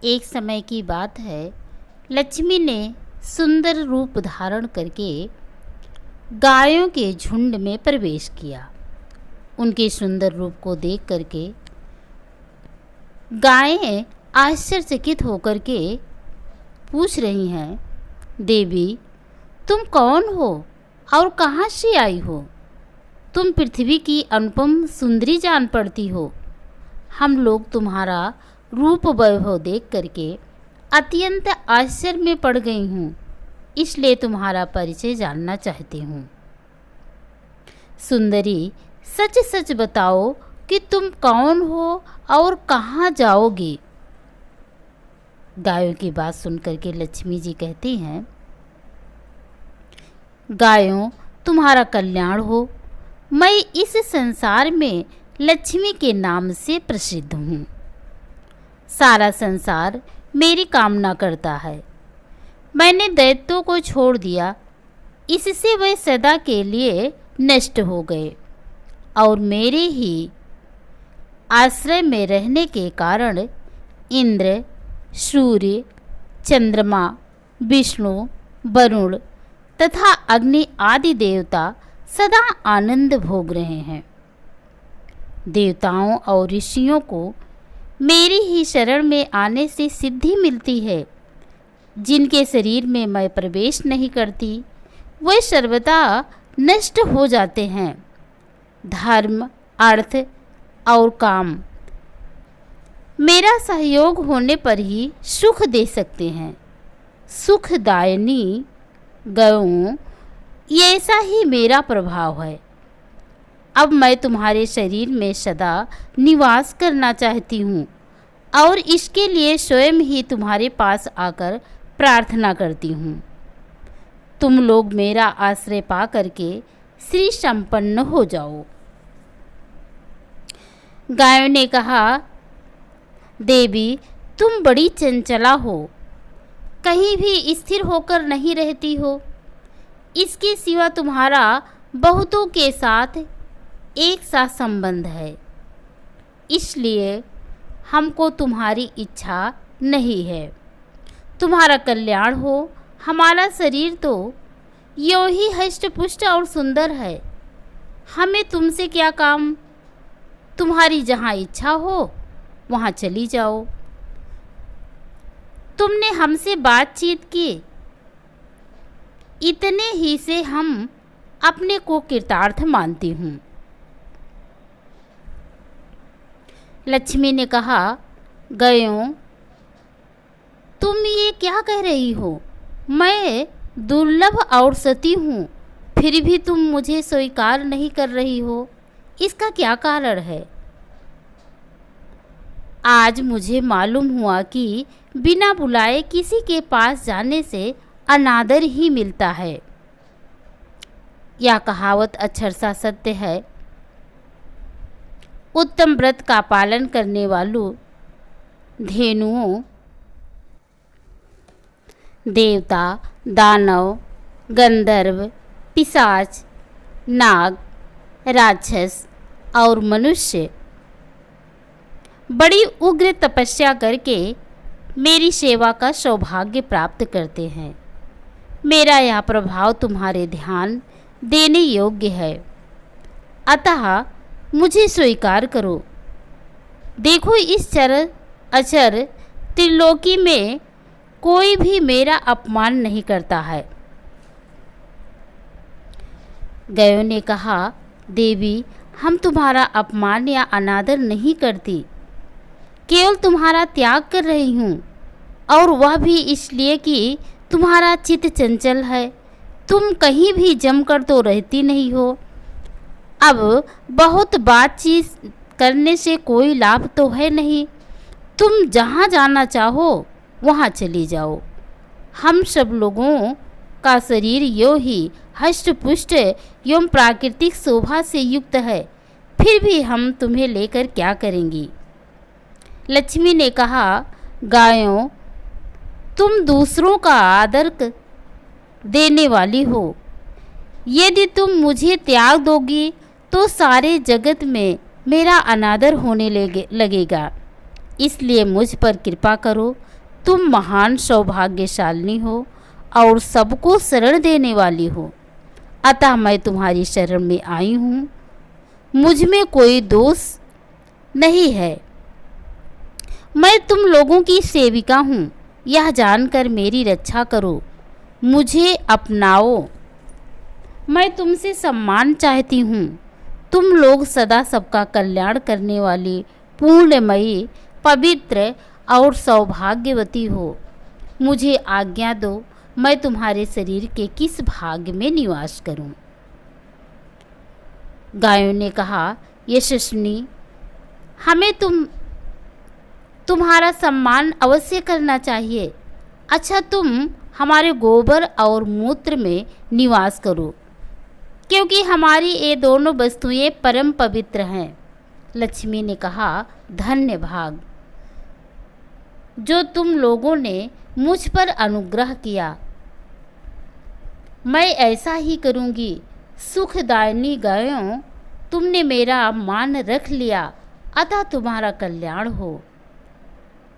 एक समय की बात है, लक्ष्मी ने सुंदर रूप धारण करके गायों के झुंड में प्रवेश किया। उनके सुंदर रूप को देख करके गायें आश्चर्यचकित होकर के पूछ रही हैं, देवी तुम कौन हो और कहाँ से आई हो? तुम पृथ्वी की अनुपम सुंदरी जान पड़ती हो। हम लोग तुम्हारा रूप वैभव देख करके अत्यंत आश्चर्य में पड़ गई हूँ, इसलिए तुम्हारा परिचय जानना चाहती हूँ। सुंदरी, सच सच बताओ कि तुम कौन हो और कहाँ जाओगी? गायों की बात सुनकर के लक्ष्मी जी कहती हैं, गायों तुम्हारा कल्याण हो। मैं इस संसार में लक्ष्मी के नाम से प्रसिद्ध हूँ। सारा संसार मेरी कामना करता है। मैंने दैत्यों को छोड़ दिया, इससे वे सदा के लिए नष्ट हो गए और मेरे ही आश्रय में रहने के कारण इंद्र, सूर्य, चंद्रमा, विष्णु, वरुण तथा अग्नि आदि देवता सदा आनंद भोग रहे हैं। देवताओं और ऋषियों को मेरी ही शरण में आने से सिद्धि मिलती है। जिनके शरीर में मैं प्रवेश नहीं करती वे सर्वदा नष्ट हो जाते हैं। धर्म, अर्थ और काम मेरा सहयोग होने पर ही सुख दे सकते हैं। सुखदायिनी गौं, ये ऐसा ही मेरा प्रभाव है। अब मैं तुम्हारे शरीर में सदा निवास करना चाहती हूँ और इसके लिए स्वयं ही तुम्हारे पास आकर प्रार्थना करती हूँ। तुम लोग मेरा आश्रय पा करके श्री संपन्न हो जाओ। गायों ने कहा, देवी तुम बड़ी चंचला हो, कहीं भी स्थिर होकर नहीं रहती हो। इसके सिवा तुम्हारा बहुतों के साथ एक सा संबंध है, इसलिए हमको तुम्हारी इच्छा नहीं है। तुम्हारा कल्याण हो। हमारा शरीर तो यूं ही हष्ट-पुष्ट और सुंदर है, हमें तुमसे क्या काम? तुम्हारी जहाँ इच्छा हो वहाँ चली जाओ। तुमने हमसे बातचीत की, इतने ही से हम अपने को कृतार्थ मानती हूँ। लक्ष्मी ने कहा, गयों तुम ये क्या कह रही हो? मैं दुर्लभ और सती हूँ, फिर भी तुम मुझे स्वीकार नहीं कर रही हो, इसका क्या कारण है? आज मुझे मालूम हुआ कि बिना बुलाए किसी के पास जाने से अनादर ही मिलता है। यह कहावत अक्षरशः सत्य है। उत्तम व्रत का पालन करने वालों धेनुओं, देवता, दानव, गंधर्व, पिशाच, नाग, राक्षस और मनुष्य बड़ी उग्र तपस्या करके मेरी सेवा का सौभाग्य प्राप्त करते हैं। मेरा यह प्रभाव तुम्हारे ध्यान देने योग्य है, अतः मुझे स्वीकार करो। देखो इस चर अचर त्रिलोकी में कोई भी मेरा अपमान नहीं करता है। गयों ने कहा, देवी हम तुम्हारा अपमान या अनादर नहीं करती, केवल तुम्हारा त्याग कर रही हूँ, और वह भी इसलिए कि तुम्हारा चित्त चंचल है। तुम कहीं भी जमकर तो रहती नहीं हो। अब बहुत बातचीत करने से कोई लाभ तो है नहीं। तुम जहाँ जाना चाहो वहाँ चली जाओ। हम सब लोगों का शरीर यों ही हष्ट पुष्ट एवं प्राकृतिक शोभा से युक्त है, फिर भी हम तुम्हें लेकर क्या करेंगी? लक्ष्मी ने कहा, गायों तुम दूसरों का आदर देने वाली हो। यदि तुम मुझे त्याग दोगी तो सारे जगत में मेरा अनादर होने लगेगा। इसलिए मुझ पर कृपा करो। तुम महान सौभाग्यशालिनी हो और सबको शरण देने वाली हो, अतः मैं तुम्हारी शरण में आई हूँ। मुझ में कोई दोष नहीं है। मैं तुम लोगों की सेविका हूँ, यह जानकर मेरी रक्षा करो। मुझे अपनाओ, मैं तुमसे सम्मान चाहती हूँ। तुम लोग सदा सबका कल्याण करने वाली, पूर्णमयी, पवित्र और सौभाग्यवती हो। मुझे आज्ञा दो, मैं तुम्हारे शरीर के किस भाग में निवास करूं? गायों ने कहा, यशस्विनी, हमें तुम्हारा सम्मान अवश्य करना चाहिए। अच्छा, तुम हमारे गोबर और मूत्र में निवास करो, क्योंकि हमारी ये दोनों वस्तुएं परम पवित्र हैं। लक्ष्मी ने कहा, धन्य भाग जो तुम लोगों ने मुझ पर अनुग्रह किया। मैं ऐसा ही करूँगी। सुखदायिनी गायों, तुमने मेरा मान रख लिया, अतः तुम्हारा कल्याण हो।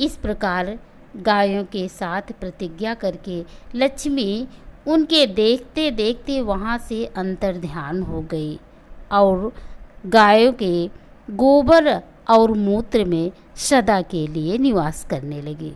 इस प्रकार गायों के साथ प्रतिज्ञा करके लक्ष्मी उनके देखते देखते वहाँ से अंतर्ध्यान हो गई और गायों के गोबर और मूत्र में सदा के लिए निवास करने लगी।